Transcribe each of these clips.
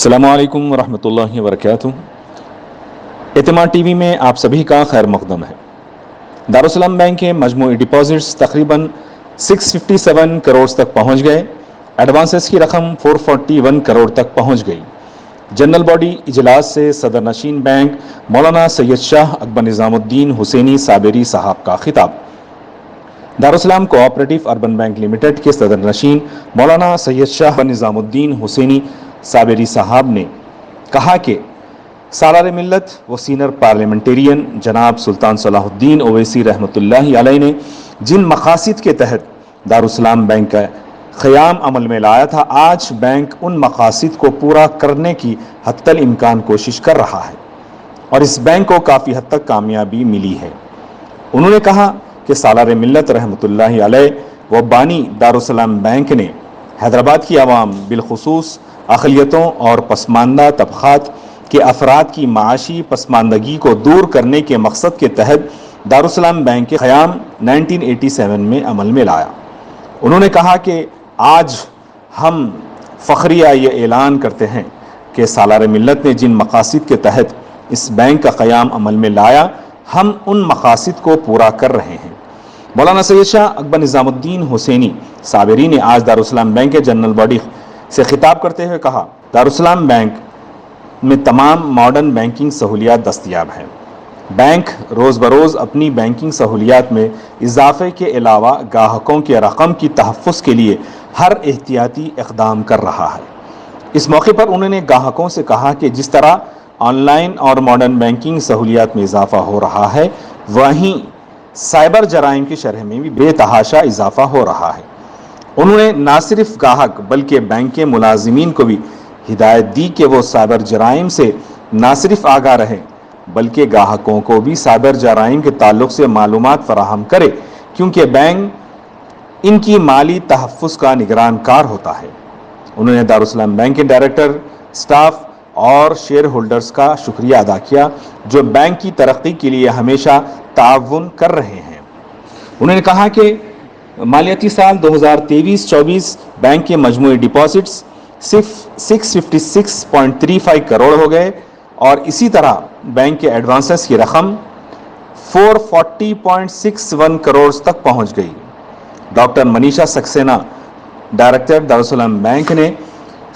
السلام علیکم ورحمۃ اللہ وبرکاتہ۔ اعتماد ٹی وی میں آپ سبھی کا خیر مقدم ہے۔ دارالسلام بینک کے مجموعی ڈپازٹس تقریباً 657 کروڑ تک پہنچ گئے۔ ایڈوانسز کی رقم 441 کروڑ تک پہنچ گئی۔ جنرل باڈی اجلاس سے صدر نشین بینک مولانا سید شاہ اکبر نظام الدین حسینی صابری صاحب کا خطاب۔ دارالسلام کوآپریٹو اربن بینک لمیٹڈ کے صدر نشین مولانا سید شاہ اکبر نظام الدین حسینی صابری صاحب نے کہا کہ سالار ملت و سینئر پارلیمنٹیرین جناب سلطان صلاح الدین اویسی رحمۃ اللہ علیہ نے جن مقاصد کے تحت دارالسلام بینک کا قیام عمل میں لایا تھا، آج بینک ان مقاصد کو پورا کرنے کی حتی الامکان کوشش کر رہا ہے اور اس بینک کو کافی حد تک کامیابی ملی ہے۔ انہوں نے کہا کہ سالار ملت رحمۃ اللہ علیہ و بانی دارالسلام بینک نے حیدرآباد کی عوام بالخصوص اقلیتوں اور پسماندہ طبقات کے افراد کی معاشی پسماندگی کو دور کرنے کے مقصد کے تحت دارالسلام بینک کے قیام 1987 میں عمل میں لایا۔ انہوں نے کہا کہ آج ہم فخریہ یہ اعلان کرتے ہیں کہ سالار ملت نے جن مقاصد کے تحت اس بینک کا قیام عمل میں لایا، ہم ان مقاصد کو پورا کر رہے ہیں۔ مولانا سید شاہ اکبر نظام الدین حسینی صابری نے آج دارالسلام بینک کے جنرل باڈی سے خطاب کرتے ہوئے کہا، دارالسلام بینک میں تمام ماڈرن بینکنگ سہولیات دستیاب ہیں۔ بینک روز بروز اپنی بینکنگ سہولیات میں اضافے کے علاوہ گاہکوں کے رقم کی تحفظ کے لیے ہر احتیاطی اقدام کر رہا ہے۔ اس موقع پر انہوں نے گاہکوں سے کہا کہ جس طرح آن لائن اور ماڈرن بینکنگ سہولیات میں اضافہ ہو رہا ہے، وہیں سائبر جرائم کی شرح میں بھی بے تحاشا اضافہ ہو رہا ہے۔ انہوں نے نہ صرف گاہک بلکہ بینک کے ملازمین کو بھی ہدایت دی کہ وہ سائبر جرائم سے نہ صرف آگاہ رہیں بلکہ گاہکوں کو بھی سائبر جرائم کے تعلق سے معلومات فراہم کرے، کیونکہ بینک ان کی مالی تحفظ کا نگران کار ہوتا ہے۔ انہوں نے دارالسلام بینک کے ڈائریکٹر، سٹاف اور شیئر ہولڈرز کا شکریہ ادا کیا جو بینک کی ترقی کے لیے ہمیشہ تعاون کر رہے ہیں۔ انہوں نے کہا کہ مالیاتی سال 2023-24 بینک کے مجموعی ڈپازٹس صرف 656.35 کروڑ ہو گئے اور اسی طرح بینک کے ایڈوانسز کی رقم 440.61 کروڑ تک پہنچ گئی۔ ڈاکٹر منیشا سکسینہ، ڈائریکٹر دارالسلام بینک نے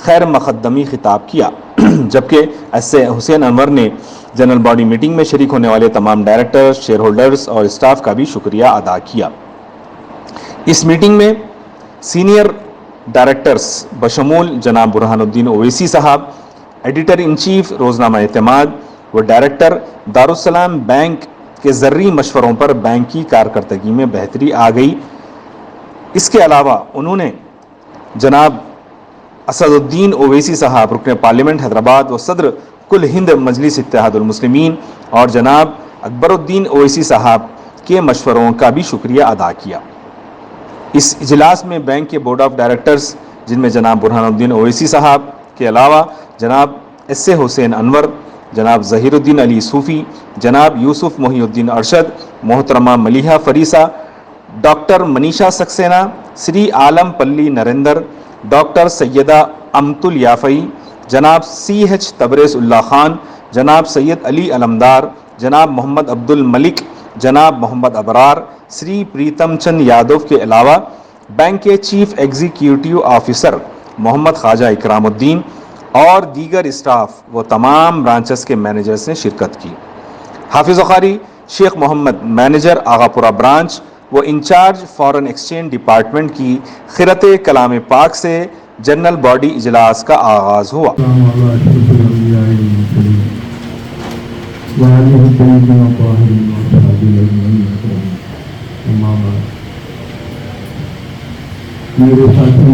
خیر مقدمی خطاب کیا، جبکہ ایس اے حسین انور نے جنرل باڈی میٹنگ میں شریک ہونے والے تمام ڈائریکٹر، شیئر ہولڈرز اور اسٹاف کا بھی شکریہ ادا کیا۔ اس میٹنگ میں سینئر ڈائریکٹرز بشمول جناب برہان الدین اویسی صاحب، ایڈیٹر ان چیف روزنامہ اعتماد و ڈائریکٹر دارالسلام بینک کے زرعی مشوروں پر بینک کی کارکردگی میں بہتری آ گئی۔ اس کے علاوہ انہوں نے جناب اسد الدین اویسی صاحب، رکن پارلیمنٹ حیدرآباد و صدر کل ہند مجلس اتحاد المسلمین اور جناب اکبر الدین اویسی صاحب کے مشوروں کا بھی شکریہ ادا کیا۔ اس اجلاس میں بینک کے بورڈ آف ڈائریکٹرز، جن میں جناب برہان الدین اویسی صاحب کے علاوہ جناب ایس اے حسین انور، جناب ظہیر الدین علی صوفی، جناب یوسف محی الدین ارشد، محترمہ ملیحہ فریسہ، ڈاکٹر منیشا سکسینہ، سری عالم پلی نریندر، ڈاکٹر سیدہ امت الیافعی، جناب سی ایچ تبریز اللہ خان، جناب سید علی علمدار، جناب محمد عبد الملک، جناب محمد ابرار، سری پریتم چند یادو کے علاوہ بینک کے چیف ایگزیکٹو آفیسر محمد خواجہ اکرام الدین اور دیگر اسٹاف و تمام برانچز کے مینیجرز نے شرکت کی۔ حافظ قاری شیخ محمد، مینیجر آغا پورہ برانچ و انچارج فارن ایکسچینج ڈپارٹمنٹ کی خیرت کلام پاک سے جنرل باڈی اجلاس کا آغاز ہوا۔ میرے ساتھی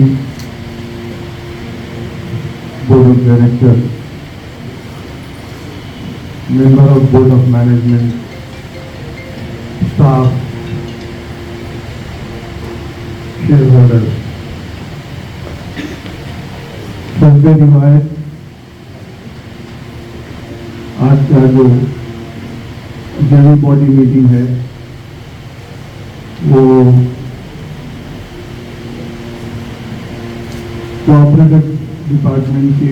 board of director, member of board of management, staff, share holder, حسب روایت آج کا جو جنرل باڈی میٹنگ ہے وہ کوآپریٹو ڈپارٹمنٹ کے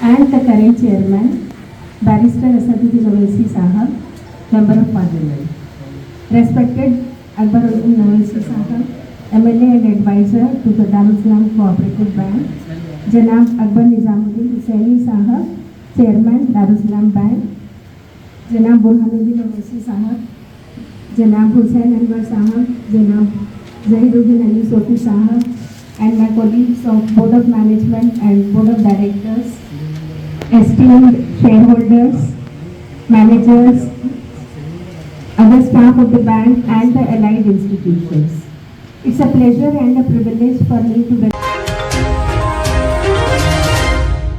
and the current chairman, Barrister Asaduddin Owaisi Sahab, Member of Parliament. Respected Akbaruddin Owaisi Sahab, MLA and advisor to the Darussalam Cooperative Bank, Janab Akbar Nizamuddin Hussaini Sahab, Chairman Darussalam Bank, Janab Burhanuddin Owaisi Sahab, Janab Hussain Anwar Sahab, Janab Zahiruddin Ali Sofi Sahab, and my colleagues of Board of Management and Board of Directors, esteemed shareholders, managers, other staff of the bank and the allied institutions. It's a pleasure and a privilege for me to